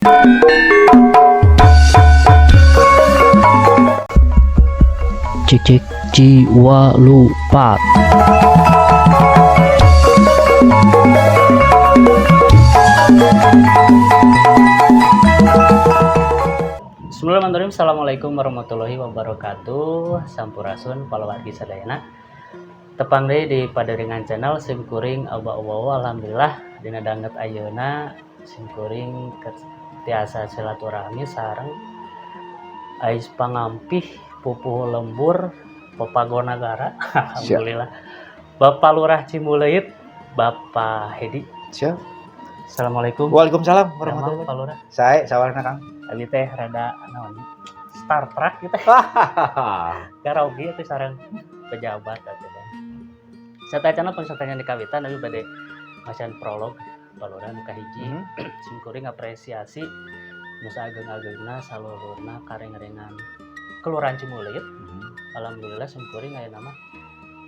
Cek cek jiwa lupa. Bismillahirrahmanirrahim. Assalamualaikum warahmatullahi wabarakatuh. Sampurasun palawargi sadayana. Tepang deui di Paderingan Channel simkuring aba-aba alhamdulillah dina danget ayeuna simkuring tiasa silaturahmi sareng ais pangampih pupuh lembur Pepagonagara. Alhamdulillah. Bapak Lurah Cimbuleuit, Bapak Hedi. Siap. Assalamualaikum. Waalaikumsalam Nama warahmatullahi. Pak Lurah. Saya sawarna Kang. Abi teh rada naon? Star Trek gitu. Karaoke itu sareng pejabat atuh. Satacana pangsatanya di kawitan tapi bade macan prolog Pak Lurah nu kahiji. Simkuring apresiasi nusa ageng-agengna salururna kareng-rengan Kelurahan Cimbuleuit. Alhamdulillah simkuring aya nama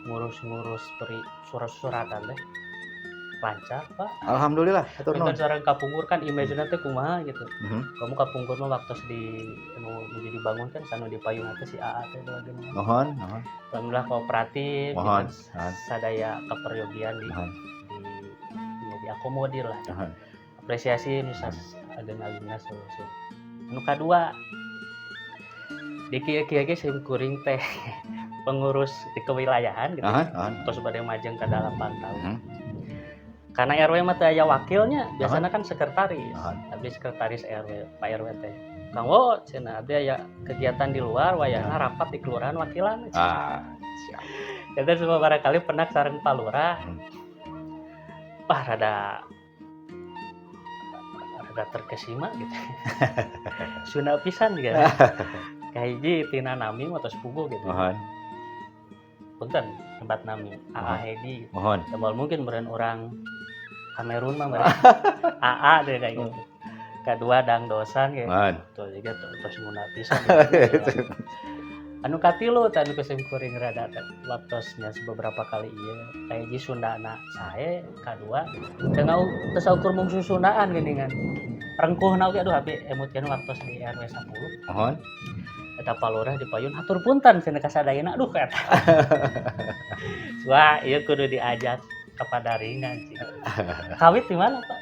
ngurus-ngurus peri surat-suratan teh lancar Pak. Alhamdulillah hatur nuhun. Dengan sareng kapungkur kan image-na teh kumaha gitu. Kamu kapungkur mah waktu di anu dibangun kan sanu dipayung teh si AA teh doageun. Mohon. Alhamdulillah kooperatif Mohon. sadaya kaperyogian di diakomodir lah. Apresiasi nusa ageng-agengna solusi. Anu kadua di kieu-kieu simkuring teh pengurus di kewilayahan gitu. Terus bade majeng ke dalam pantau. Karena RW mah teh aya wakilnya, biasanya kan sekretaris. Abdi sekretaris RW, Pak RW teh. Kang Wo, cenah abdi aya kegiatan di luar wayahna rapat di kelurahan wakilan. Siap. Kita semua barangkali pernah sareng Pak Lurah. Wah, rada terkesima gitu. Sunda pisan gitu. Kahiji tina nami atau sepugu gitu. Mohon. Punten tempat nami AA Hedi. Mohon. Tembal mungkin beren orang Kamerun mah beren AA deh kayak gitu. Kedua dang dosan kayak. Mohon. Tuh juga terus muna pisan. Anu katilu anu kesimkuring rada waktosnya beberapa kali ieu kayak ji Sundana sae kadua tengah tes ukur mung Sundaan geuningan. Rengkuhna oge aduh abi emutkeun waktos di RW 10. Mohon. Eta Pak Lurah dipayun hatur punten cenah kasadayana aduh eta. Wah, ieu kudu diajak ka Padaringan sih. Kawit di mana, Pak?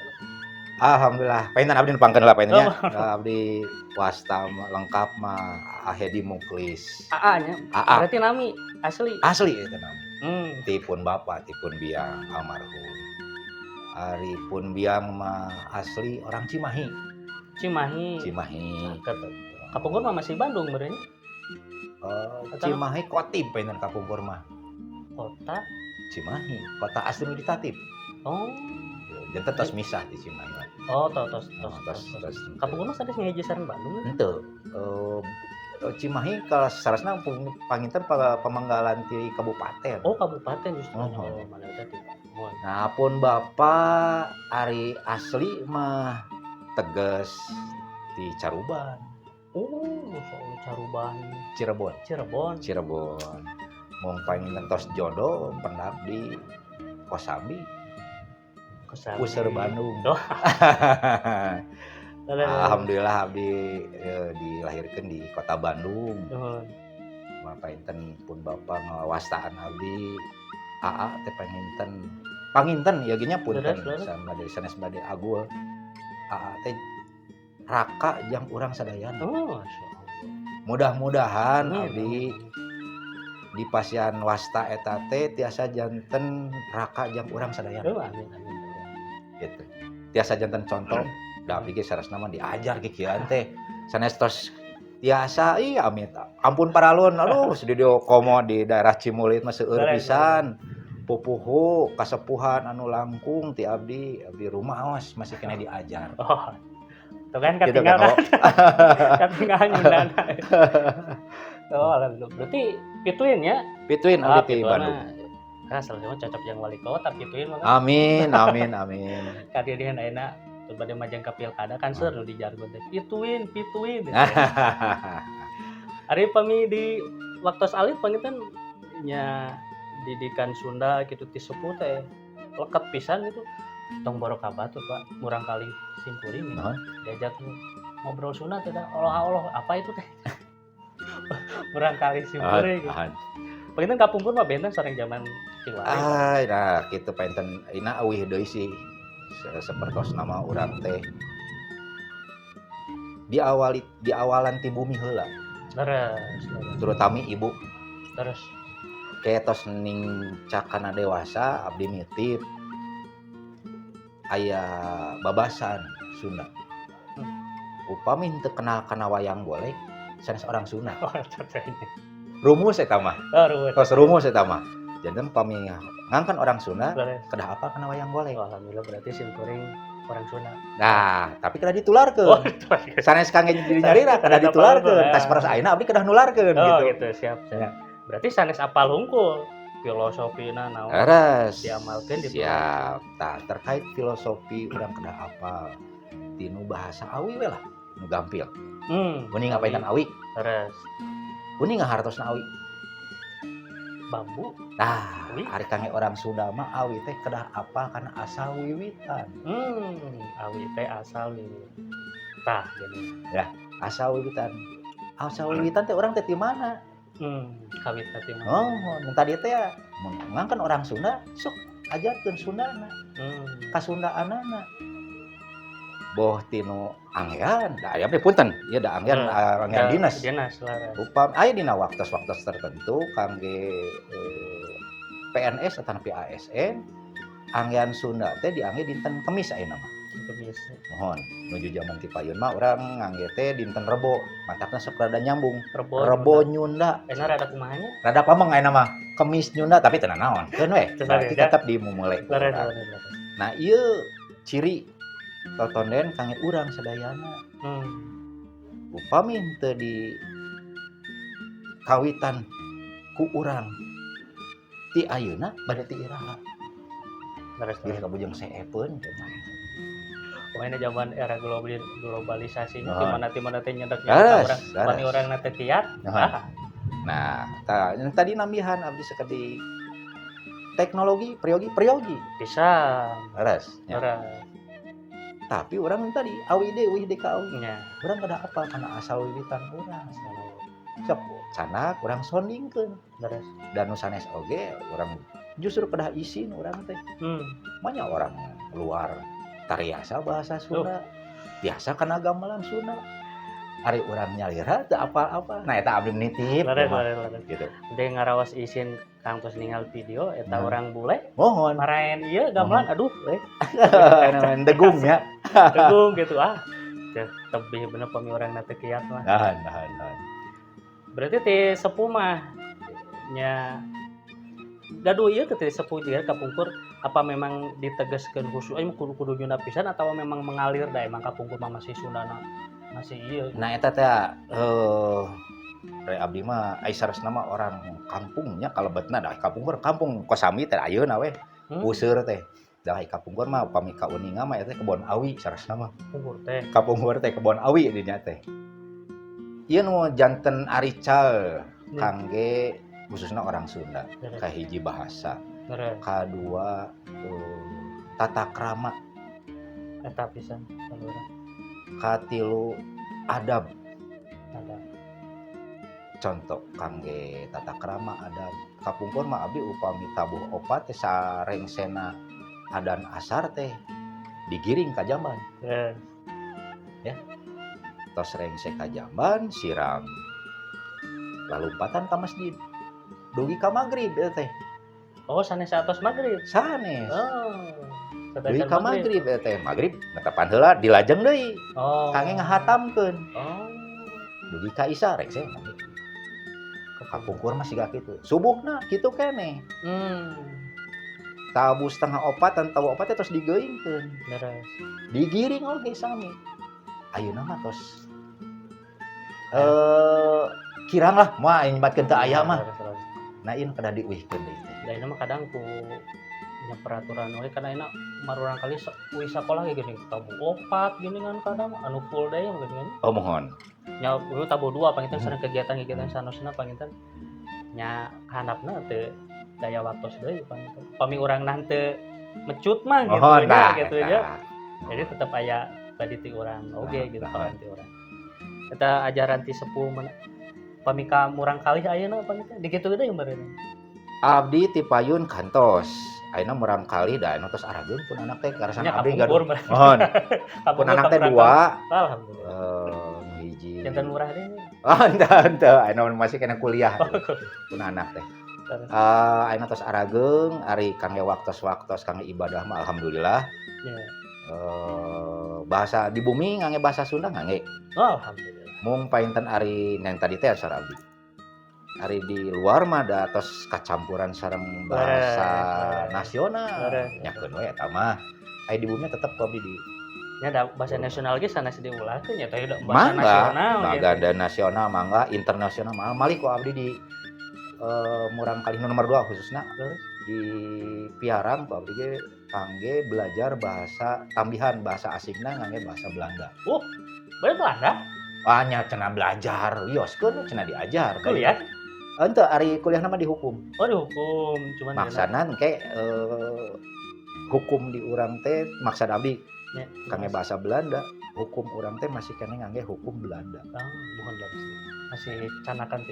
Alhamdulillah. Painten abdi nepangkeun lah paintennya. Abdi wasta lengkap mah Ahedi Muklis. AA nya. AA. Berarti nami asli. Asli itu nama. Hmm. Bapak, tipun biang almarhum. Ari pun biang mah asli orang Cimahi. Cimahi. Kapungkur mah masih Bandung berarti. Cimahi Kotip painten kapungkur mah. Kota Cimahi, kota asli nu ditatip. Oh. Janten tos misah di Cimahi. Oh, tos. Kapungkur mah sadis ngehiji sareng Bandung. Henteu. Cimahi kalau sarasna panginten pemanggalan ti kabupaten. Oh, kabupaten justru. Oh. Mana eta ti. Nah, pun Bapak ari asli mah Teges di Caruban. Oh, soal Caruban. Cirebon. Mung panginten tos jodoh pendak di Kosambi. Puseur Bandung. Oh. Alhamdulillah abdi dilahirkeun di kota Bandung. Bapak inten pun Bapak ngawastaan abdi AA teh panginten ya geunya punten samade sanes bade agul. AA teh raka jang urang sadayana. Oh, Mudah-mudahan abdi di pasian wasta eta teh tiasa janten raka jang urang sadayana. Amin. Gitu. Tiasa janten contoh da abdi ge sarasna mah diajar ge kieu teh. Sanes tos tiasa amit. Ampun paralun, aduh studio komo di daerah Cimbuleuit mah seueur pisan. Pupuhu kasepuhan anu langkung ti abdi rumah aos masih kena diajar. Oh. Tuh kan ketinggalan. Ketinggalan nyundana. Oh, berarti pituin ya? Pituin abdi di Bandung. Asal sama cocok yang wali kota pituin mah. Amin. Kadieuan ayeuna teu bade majang ka pilkada kan seur nu di jargon teh. Pituin. Ari pami di waktos alit panginten nya didikan Sunda gitu ti sepuh teh leket pisan gitu. Tong borok ka batur Pak, murang kali simkuring Naon? diajak ngobrol sunat teh Allah apa itu teh barangkali simkuring pengen kapungkur mah benten sareng zaman kiwari Nah kitu painten ina euih deui sih sapertos nama urang teh di awalan ti bumi heula terus terutama ibu terus ketos ning cakana dewasa abdi nitip aya babasan Sunda upami teu kenal kana wayang golek sanes orang Sunda oh contohnya rumus eta mah ruwet tos rumus eta mah janten pami ngangkan orang Sunda terus kedah apa kana wayang golek alhamdulillah berarti simkuring orang Sunda nah tapi kedah ditularkeun itu sanes kangge diri nyarira kedah ditularkeun tas paras ayeuna abdi kedah nularkeun gitu siap Ya. berarti sanes apal hungkul filosofina naon Res diamalkeun di siap tah terkait filosofi urang kedah apa tinu bahasa awi we lah nu gampil uning ngapainan awi terus uning ngahartosna awi bambu nah Awi? ari kange orang Sunda mah awi teh kedah apa kana asal wiwitan awi teh asal ini tah gini asal wiwitan teh urang teh ti mana kawit tadi mah oh mun tadi teh ya ngangkan orang Sunda sok ajarkeun Sundana ka Sundaanana boh tinu anggean da aya punten ieu da anggean anggean dinas laras upam aya dina waktos-waktos tertentu kangge PNS atau ASN anggean Sunda teh diangge dinten Kemis ayeuna mah Kemis mohon nuju zaman ti payun mah urang ngangge teh dinten Rebo mantapna sok rada nyambung Rebo Rebo Nyunda enak rada kumahanya rada pameng ayeuna mah Kemis Nyunda tapi teu naon keun we berarti tetep dimumulai laras nah ieu ciri totonden kangge urang sadayana upami teu di kawitan ku urang ti ayeuna bade ti iraha laras geus kabujeng seepeun pokoknya zaman era globalisasinya Nah. timana teh nyedak Laras, orang laras. orang nate kiat nah yang tadi nambihan abdi sakadi teknologi priyogi bisa laras ya. laras Tapi urang tadi awi deui ka awi nya urang kada apa kana asal wiwitan urang sok canak urang sondingkeun laras dan nu sanes oge urang justru kedah isin urang teh banyak orang luar tariasa bahasa Sunda biasa kana gamelan Sunda ari urang nyalira teu apal-apal nah eta abdi nitip laras gitu udah ngarawas isin kang tos ningali video eta Nah. orang bule mohon marahin ieu gamelan aduh namanya degung ya tegung gitu tebih bener pami orang nate kiat mah nah berarti ti sepuh mah nya gaduh ieu teh ti sepuh juga kapungkur apa memang ditegaskeun khusus kudu nyunda pisan atau memang mengalir da emang kapungkur mah masih Sundana masih ieu nah eta teh Re abdi mah ai saresna mah orang kampungnya kalebetna da kapungkur kampung Kosambi teh ayeuna we useur teh da kapungkur mah upami ka uninga mah eta kebon awi saresna mah kapungkur teh kapungkur teh kebon awi dinya teh ieu nu janten arical kangge khususna orang Sunda kahiji bahasa kadua tata krama eta pisan saudara katilu adab ada contoh kangge tata krama adab kapungkur mah abdi upami tabuh opat teh sarengsena adan asar teh digiring ka jamban tos rengse ka jamban siram lalumpatan ka masjid dugi ka magrib teh oh sanes atos magrib sanes dugi sedangkan ka magrib teh magrib netepan heula dilajeng deui oh kangge ngahatamkeun oh dugi ka isya rengse kapungkur mah siga kitu subuhna kitu keneh tabu setengah opat dan tabu opat terus digeuingkeun beres digiring oge sami ayeuna mah tos kirang lah moal aing batkeun teu aya mah nah ieu kada diuihkeun deui teh da ini mah kadang ku nya peraturan we kana enak marurang kali we sakolah ge geuning tabu opat gini kan kadang anu full day mah geuning oh mohon nya we tabu 2 panginten sareng kegiatan sanesna panginten nya handapna teu daya waktos deui panginten pami urang nang teu mecut mah gitu mohon nya gitu ya jadi tetep aya tadi ti urang oge gitu Nah. paranti urang. Eta ajaran ti sepuh mana pamika murang kalih ayeuna pamika dikitu deui meureun. Abdi ti payun kantos. Ayeuna murang kali da anu tos arageun pun anak teh karasan Nya abdi kapungkur gaduh. Mohon. Pun anak teh 2. Alhamdulillah. Hiji. Jantan murah deh. Henteu, ayeuna masih kena kuliah. Pun anak teh. Ayeuna tos arageung ari kangge waktos-waktos kangge ibadah mah alhamdulillah. Ya. Bahasa di bumi ngangge bahasa Sunda ngangge. Oh, alhamdulillah. Mung painten ari neng tadi teh asal abdi. Ari di luar mah da tos kacampuran sareng bahasa nasional. Nyakeun we eta mah. Ai di bumi tetep abdi di Nya da bahasa nasional ge sanes diulahkeun nya teh bahasa nasional mangga dan nasional mangga internasional malik ku abdi di murang kali nomor 2 khususna di Piarang ku abdi ge kangge belajar bahasa tambihan bahasa asingna ngangge bahasa Belanda. Bae Belanda? Nya cenah belajar, wioskeun cenah diajar. Kuliah? Henteu ari kuliah nama dihukum. Oh, dihukum, cuman Maksana engke hukum di urang teh maksud abdi ya, kangge bahasa Belanda, hukum urang teh masih kene ngangge hukum Belanda. Mohon lurus. Masih canakan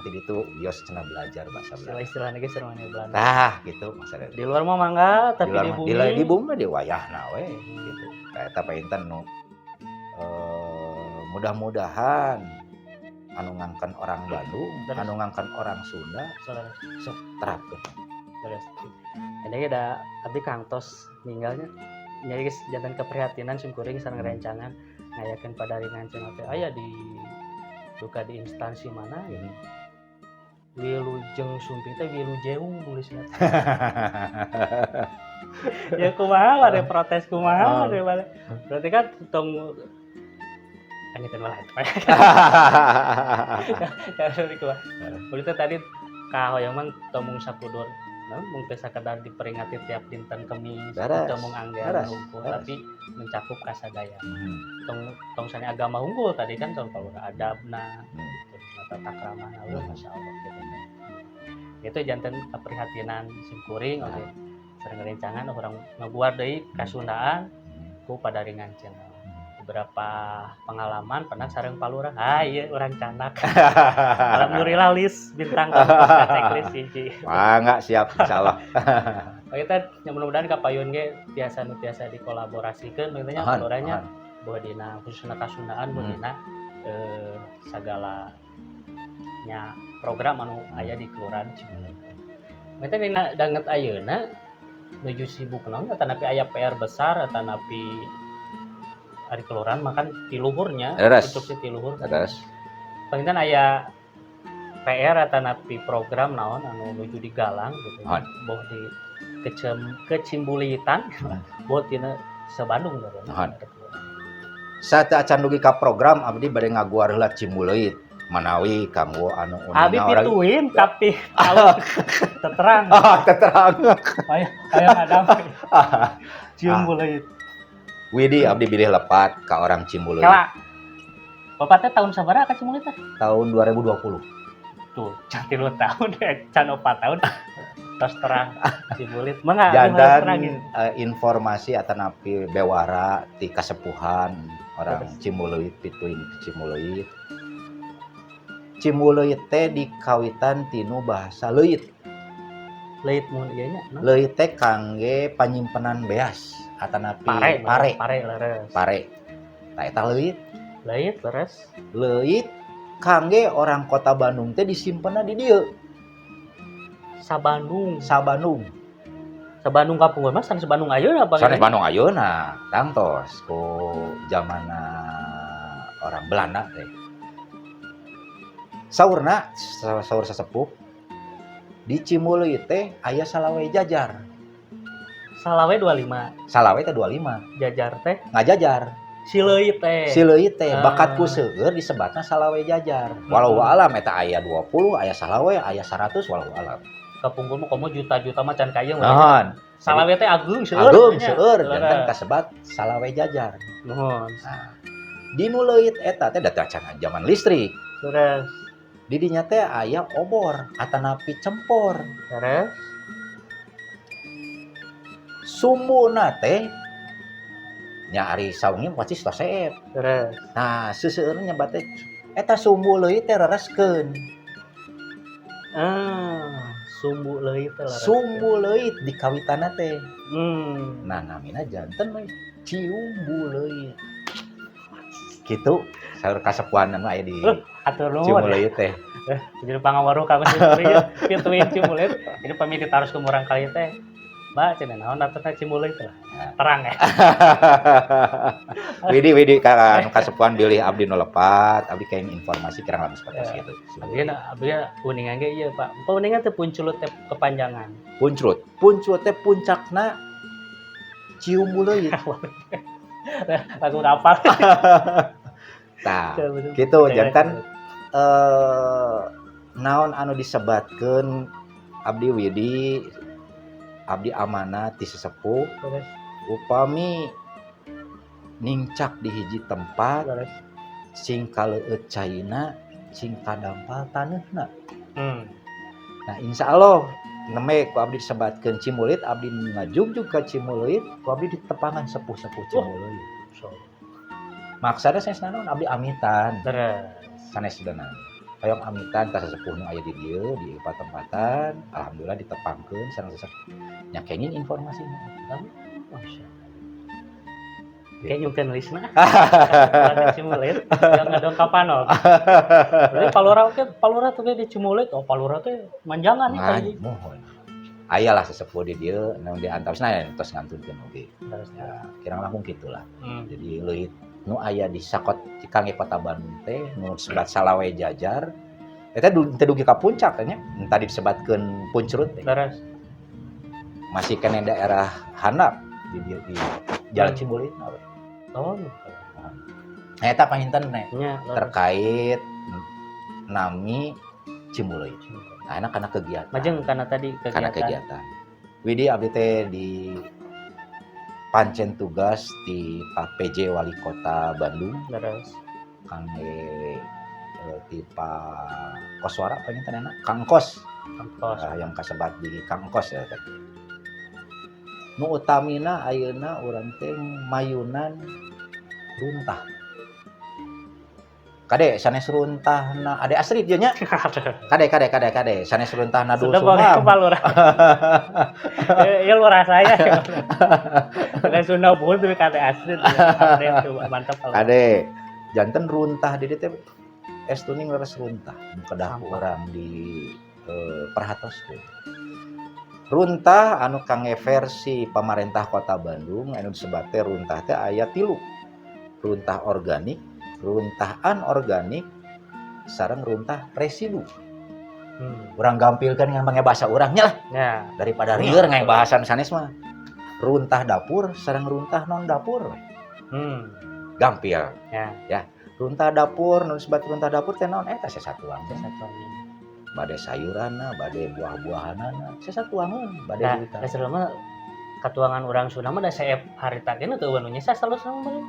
ti ditu wios cenah belajar bahasa Belanda. Istilah-istilahna ge sareng Belanda. Tah gitu maksudna. Di luar mah mangga, tapi di bumi di bumi mah di wayahna we gitu. Eta painten nu mudah-mudahan anu ngangken orang Bandung, anu ngangken orang Sunda sok terapkeun. Terus. Jadi ada abdi kantos ninggalnya nya geus jantan keprihatinan simkuring sareng rencangan ngayakeun padaringan cenah teh aya di duka di instansi mana gitu. Wilujeng Sumping teh Wilujeung nulisna. Ya kumaha bade protes kumaha bade. Berarti kan tong anjeun malah. Berita tadi kahoyong mah tomung sapudur. Mung teh sakedar diperingati tiap dinten Kemis, tomung anggean unggul tapi mencakup kasadaya. Tong sane agama unggul tadi kan tong adabna, tata krama Allah masyaallah gitu. Itu janten keprihatinan simkuring oke. Sareng rencangan orang ngabuar deui kasundaan ku padaringan channel. Beberapa pengalaman pernah sareng palurah. Ieu urang canak. Alhamdulillah list bintang checklist hiji. Mangga siap insyaallah. Kita mudah-mudahan ka payun ge tiasa nu tiasa dikolaborasikeun mitanya palurahnya bahwa dina khususna kasundaan bahwa dina sagala nya program anu aya di kelurahan Cimahi. Meta dina danget ayeuna nuju sibuk naon atanapi aya PR besar atanapi ari kelurahan makan ti luhurnya instruksi ti luhur terus panginten aya PR atanapi program naon anu nuju digalang gitu boh di kecimbulitan boh tina sabandung naon saat acan dugi ka program abdi bade ngaguar heula Cimbuleuit manawi kanggo anu abdi pituin tapi tahu terang terang aya ada Cimbuleuit Widi abdi bilih lepat ka orang Cimbuleuit. Kala. Bapaknya tahun sabaraha ka Cimbuleuit teh? Tahun 2020. Tuh, can 3 tahun can 4 tahun. Tos terang Cimbuleuit. Mangga jantan informasi atanapi bewara ti kasepuhan orang Cimbuleuit pituin Cimbuleuit. Cimbuleuit teh dikawitan tinu bahasa leuit. Leuit mun ieu nya. Leuit teh kangge panyimpenan beas. Atanapi pare. Tah eta leuit leres. Leuit kangge orang kota Bandung teh disimpenna di dieu. Sabandung kapungan mah sanes Bandung ayeuna apa? Sanes Bandung ayeuna, tangtos ku zamanna orang Belanda teh. Saurna saur sesepuh di Cimbuleuit teh aya salawe jajar. Salawe 25. Salawe teh 25. Jajar teh ngajajar. Si leuit teh bakat ku seueur disebatna salawe jajar. Walau alam eta aya 20, aya salawe, aya 100 walau alam. Kapungkur mah komo juta-juta macan kayeng. Naon? Salawe teh ageung seueur. Janten kasebat salawe jajar. Nuhun. Nah, di nu leuit eta teh da can zaman listrik. Terus di dinya teh aya obor atanapi cempor. Terus Sumbuna teh nya ari saungnya pasti saseep. Terus. Nah seuseurna nyebat teh eta sumbu leuwih teh rereskeun. Sumbu leuwih teh laras. Sumbu leuwih di kawitanna teh. Nah, Nah namina janten we ciumbu leuwih. Kitu saur kasepuan mah aya di atur ciumbu nuhun. leuwih teh. Jadi pangawaruh ka Cimuleut, pituin Cimuleut. Jadi pamili tarus ke murang kali teh. Mbak, cenah naon aturna Cimuleut teh. Terang ya. Widi anu kasepuan bilih abdi nu lepat, abdi kain informasi kirang langkung seperti gitu. Abdi uningan ge ieu, Pak. Apa uningan teh punculut teh kepanjangan. Puncrut teh puncakna ciumbu leuwih. Lagu rapal. Tah, gitu jantan naon anu disebatkeun abdi Widi abdi amanah ti sesepuh Terus, upami ningcak di hiji tempat terus. sing kaleueut caina sing kadampal taneuhna. Nah insyaallah neme ku abdi disebatkeun Cimuleut abdi ngajugjug ka Cimuleut ku abdi ditepangan sepuh-sepuh Cimuleut. Maksudna sanes naon abdi amitan. Terus. Sanesdana hoyong amitan ka sesepuh nu aya di dieu di tempatan alhamdulillah ditepangkeun sareng sesepuh nya kenging informasina. Masya. Kayak nyungkeun lisna. Berarti Cimuleut yang ngadong ka Panol. Berarti Palura tuh di Cimuleut, oh Palura teh manjangan nih kali. Mohon. Ayalah sesepuh di dieu nu diantarsna tos ngantunkeun oge. Terus. Ya, kirang langkung kitulah. Hmm. Jadi leuwih nu aya di sakot Cikange Kota Bandung teh nu sebat Salawe Jajar eta teh dugi ka puncak teh nya tadi disebatkeun Puncrut teh. Terus. Masih kene daerah handap di Jalan Cimuleut we. Oh. Nah, eta pahinten nih Nya terkait nami Cimuleut. Nah, enak karena kegiatan. Majeng karena tadi Karena kegiatan. Widi abdi teh di pancen tugas di Pak PJ Wali Kota Bandung. Terus. Kangge ti Pak Koswara panjenenganna Kang Kos. Yang kasebat di Kang Kos ya teh. Nu utamina ayeuna urang teh mayunan runtah. Kade sanes runtahna Ade Astrid ieu nya. Kade sanes runtahna Dul Sudah boleh ke Sumam. Palura. Ya lu rasanya. Udah Sunda pun tuh kata asli. Mantap kalau. Kade janten runtah di dieu teh estuning leres runtah nu kedah urang di perhatoskeun. Runtah anu kangge versi pemerintah Kota Bandung anu disebut teh runtah teh aya 3. Runtah organik, runtah anorganik, sareng runtah residu. Urang gampilkeun ngan pangge bahasa urangnya lah. Ya. Daripada rieur ngan bahasan sanes mah. Runtah dapur sareng runtah non dapur. Gampil. Ya. Runtah dapur nu disebut runtah dapur teh naon eta sasatuan. Bade sayuranna, bade buah-buahanana, sasatuangeun bade duita. Nah, selama katuangan urang Sunda mah da saep harita teh teu anu nya sasalosna mah.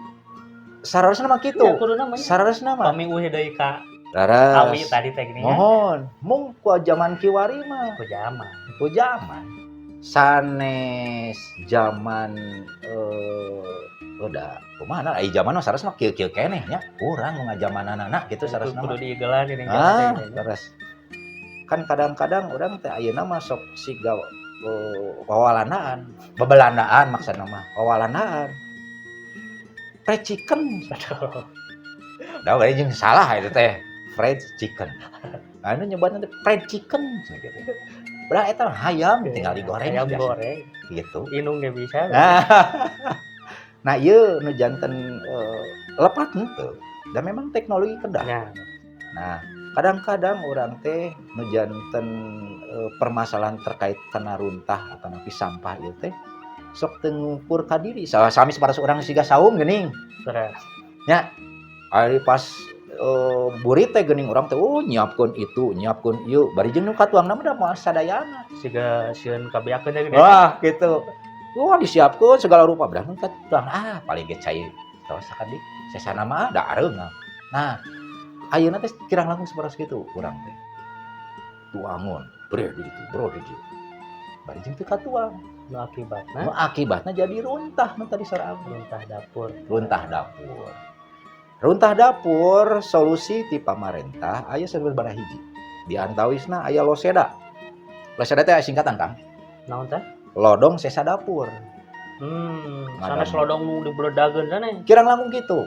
Sararosna mah kitu. Ya kudu namanya. Sararosna mah. Pami uih deui ka Laras. awi tadi teh gini. Mohon, mung ku zaman kiwari mah. Ku zaman. Sanes zaman udah kumaha ai zaman mah sarasna kieu-kieu keneh nya. Urang nu ngajamanana kitu sarasna. Kudu diigelan ini terus. Kan kadang-kadang urang teh ayeuna mah sok siga wawalanaan, bebelandaan maksudna mah, wawalanaan. Fried chicken. Da we jeung salah itu teh. Fried chicken. Nah, anu nyebatna teh fried chicken gitu. Belah eta hayam tinggal digoreng. Hayam goreng. Gitu. Inung ge bisa. Nah, ieu nu janten lepat henteu. Dan memang teknologi kedah. Nah, kadang-kadang orang teh nu janten permasalahan terkait kana runtah atau napi sampah ieu teh sok teu ngukur ka diri. Sami saparas urang siga saum geuning. Nya ari pas burit teh geuning urang teh nyiapkeun itu, nyiapkeun ieu, bari jeung nu katuangna mah da moal sadayana. Siga sieun kabeakeun teh. Wah, gitu. Wah, disiapkeun segala rupa bedah nu katuang paling ge cai tos sakadi sesana mah da areung. Nah, ayeuna teh kirang langkung saparas kitu urang teh. Tuangun, beureum di ditu, bro di ditu. Bari jeung teu katuang. Nu akibatna Nu akibatna jadi runtah nu tadi sora abdi. runtah dapur. Runtah dapur. Runtah dapur solusi ti pamarentah aya sababaraha hiji. Di antawisna aya loseda. Loseda teh singkatan Kang. Naon teh? Lodong sesa dapur. Sanes lodong nu dibeledageun sana. Kirang langkung kitu.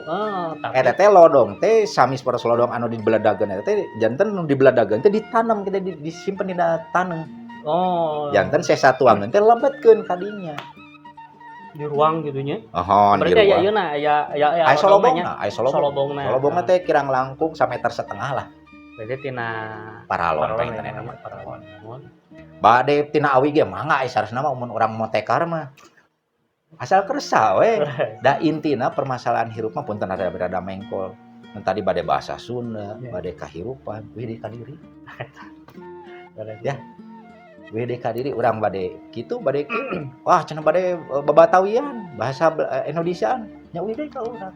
Tapi Eta teh lodong teh sami sapertos lodong anu dibeledageun eta teh janten nu dibeledageun teh ditanam kita disimpen dina taneuh. oh Janten sesa tuangeun teh lebetkeun ka dinya. di ruang gitunya. Ohon di Berarti aya ruang. ieu na aya Aya lodongnya. solobongna. Solobongna teh kirang langkung sameter setengah lah. Berarti tina Paralon paralon teh ya, namanya paralon. Bade tina awi ge mangga aya saresna mah mun urang motekar mah. Asal kersa we. Da intina permasalahan hirup mah punten rada mengkol. Mun tadi bade bahasa Sunda, bade kahirupan, weh di kadiri. Ya. Weh di kadiri urang bade kitu bade kitu. Wah cenah bade babatawian bahasa Indonesiaan nya weh deui ka urang.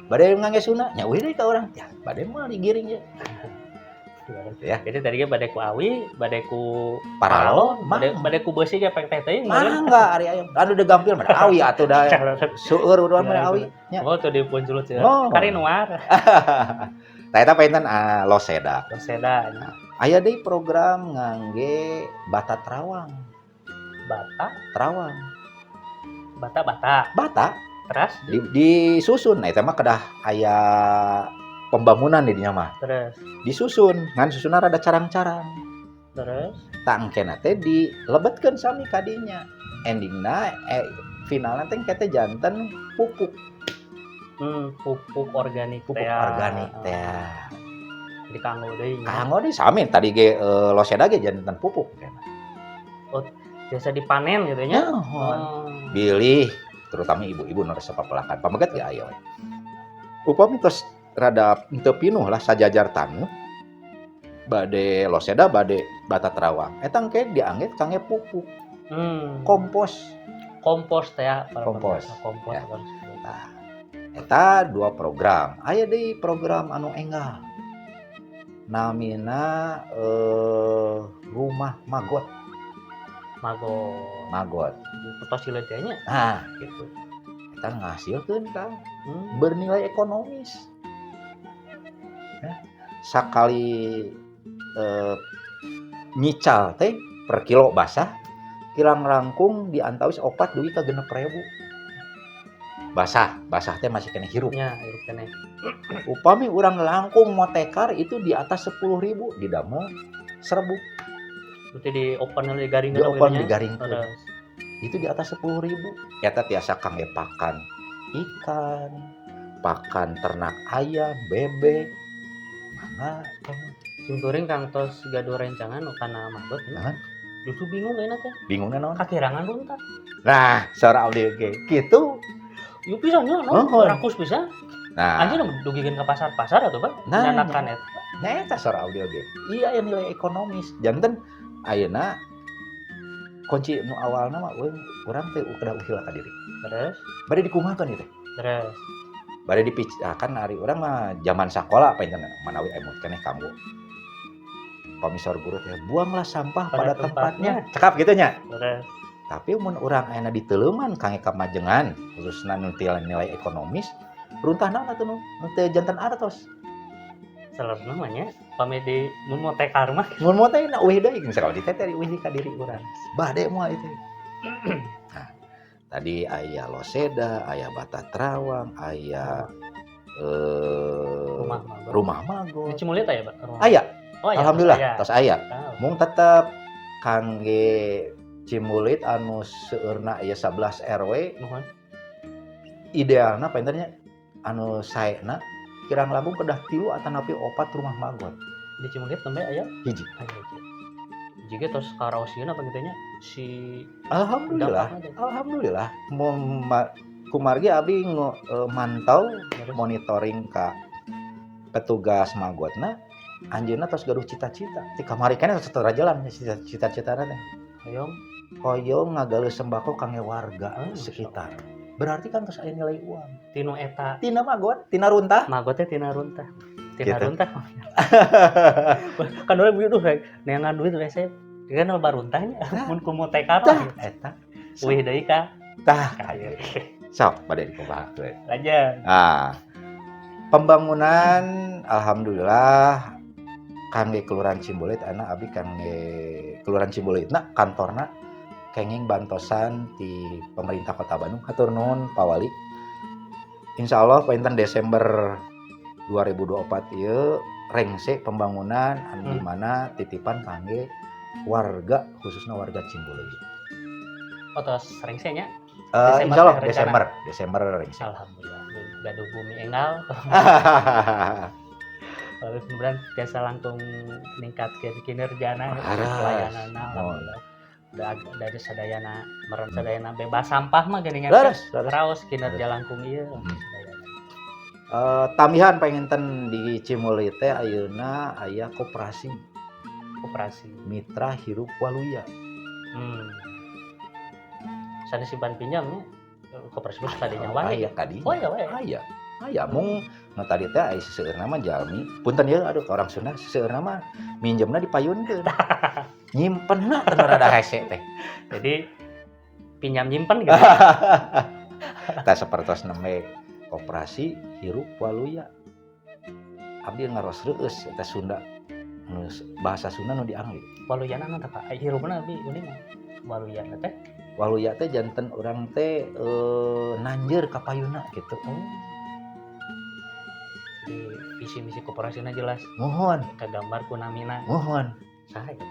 Bade ngangge Sunda nya weh deui ka urang. Ya bade mah digiring ya. Ya. Jadi tadinya bade ku awi, bade ku Paralon, bade ku beusi ge peng teh teuing. Mangga ari aya anu de gampil mah awi atuh da seueur urang mah awi nya. Oh tuh di punjulut ya. Oh. Karinuar. Tah eta painten loseda. Loseda. Aya deui program ngangge bata terawang. Terawang. Bata Terus disusun. Nah eta mah kedah aya pembangunan di dinya mah. terus Disusun, ngan susunna rada carang-carang. terus Tangkena teh dilebetkeun sami ka dinya. Endingna finalna teh kete janten pupuk. Pupuk organik Pupuk organik teh. Di kanggo deui. Kanggo deui sami tadi ge loseda ge janten pupuk. Biasa dipanen gitu nya. Bilih terutama ibu-ibu nu resep papelakan. Pameget ge aya we. Upami tos rada teu pinuh lah sajajar taneuh. Bade loseda bade bata terawang. Eta engke diangget kangge pupuk. Kompos Teh ya. Kompos. Kompos. Ya. Nah, eta dua program. Aya deui program anu enggal. Namina rumah magot. Foto siletenya. Nah, gitu. Eta ngahasilkeun Kang bernilai ekonomis. Sakali nyical teh per kilo basah kirang langkung diantawis 4 duit ka 6.000. Basah teh masih kena hirup. Ya, hirup kene. Upami urang langkung motekar itu di atas 10.000 didamel serbuk. Berarti di open di garing Terus. Itu di atas 10.000. Eta tiasa kangge pakan ikan, pakan ternak ayam, bebek. Mangga Simkuring Kang tos gaduh rencangan kana magot. Justru bingung enak teh. bingungna naon? Kakirangan runtah. Nah, saura abdi oge. Kitu. Yuk pisan nya rakus pisan. Nah, Anjeun dugikeun ka pasar-pasar atuh, Bang. Nanakan eta. Eta saura abdi oge. Iya aya nilai ekonomis. Janten ayeuna kunci nu awalna mah urang teh kedah uhil ka diri. Terus Bade dikumahakeun ieu teh. terus Bade dipicahkan ari urang mah zaman sakola painten manawi emut keneh kanggo. Pamisor guru teh buanglah sampah pada tempatnya. Cekap gitu nya. terus Tapi mun urang ayeuna diteuleman kangge kamajengan khususna nu nilai ekonomis runtahna atuh nu teu janten artos. salerna mah nya pami di mun motekar mah Mun mote na euih deui misalkan di teh euih ka diri urang. Bade moal itu. Nah, tadi aya loseda, aya bata terawang, aya rumah magot. Di Cimulit aya, Pak? Aya. Oh, aya. Alhamdulillah tos aya. Oh. Mung tetep kangge Cimulit anu seueurna aya 11 RW. Idealna painten nya anu saena kirang langkung kedah 3 atanapi 4 rumah magot. Di Cimulit nembe aya? Hiji. Jika tos karaosieun apa gitu nya si Alhamdulillah kumargi abdi mantau monitoring ka petugas magotna anjeunna tos gaduh cita-cita ti kamari keneh tos terajalan cita-citana teh hoyong ngagaleus sembako kangge warga sekitar. Berarti kan tos aya nilai uang tinu eta tina magot tina runtah magotnya tina runtah gitu. kan orang begitu neangan duit rese Kan baruntahnya mun kumu teh karang Eta. wih deui ka Tah, kayu. sok pada dikumaha teh. Lanjut. Nah, pembangunan alhamdulillah kangge Kelurahan Cimbulit anak abi kangge Kelurahan Cimbulitna kantorna kenging bantosan ti pemerintah Kota Bandung. Hatur nuhun Pak Wali. Insyaallah painten Desember 2024 ieu rengse pembangunan anu di mana titipan kangge warga khususnya warga Cimbulit. Oh tos rengse nya. Insyaallah teh rencana. Desember rengse. Alhamdulillah gaduh bumi enggal. Lalu kemudian biasa langkung ningkatkeun kinerjana pelayananna alhamdulillah. Udah sadayana meren sadayana bebas sampah mah geuningan Laras. raos kinerja langkung ieu sadayana. Tamihan panginten di Cimulit teh ayeuna aya koperasi Mitra Hirup Waluya. Sana simpan pinjam nya koperasi mah tadinya wae. Aya kadinya. Oh ya wae. Aya mung nu tadi teh aya seueurna mah jalmi. Punten ieu aduh ka orang Sunda seueurna mah minjemna dipayunkeun. Nyimpenna teh rada hese teh. Jadi pinjam nyimpen gitu. Tah sapertos nembe koperasi Hirup Waluya. Abdi ngaros reueus eta Sunda. Bahasa Sunda nu diangge. Waluyana naon teh Pak? Hirupna abi uning waluyana teh. Waluya teh janten urang teh nanjeur ka payuna gitu. Di visi-misi koperasina jelas. Mohon Kagambar ku namina. mohon. Saha eta?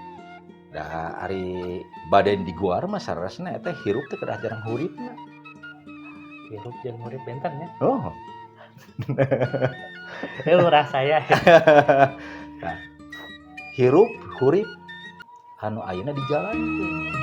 Da ari badan di guar mah sarasna eta hirup teh kedah jarang huripna. Hirup jeung urip benten ya. Oh. Lurah saya. Nah, hirup hurip anu ayeuna dijalankeun.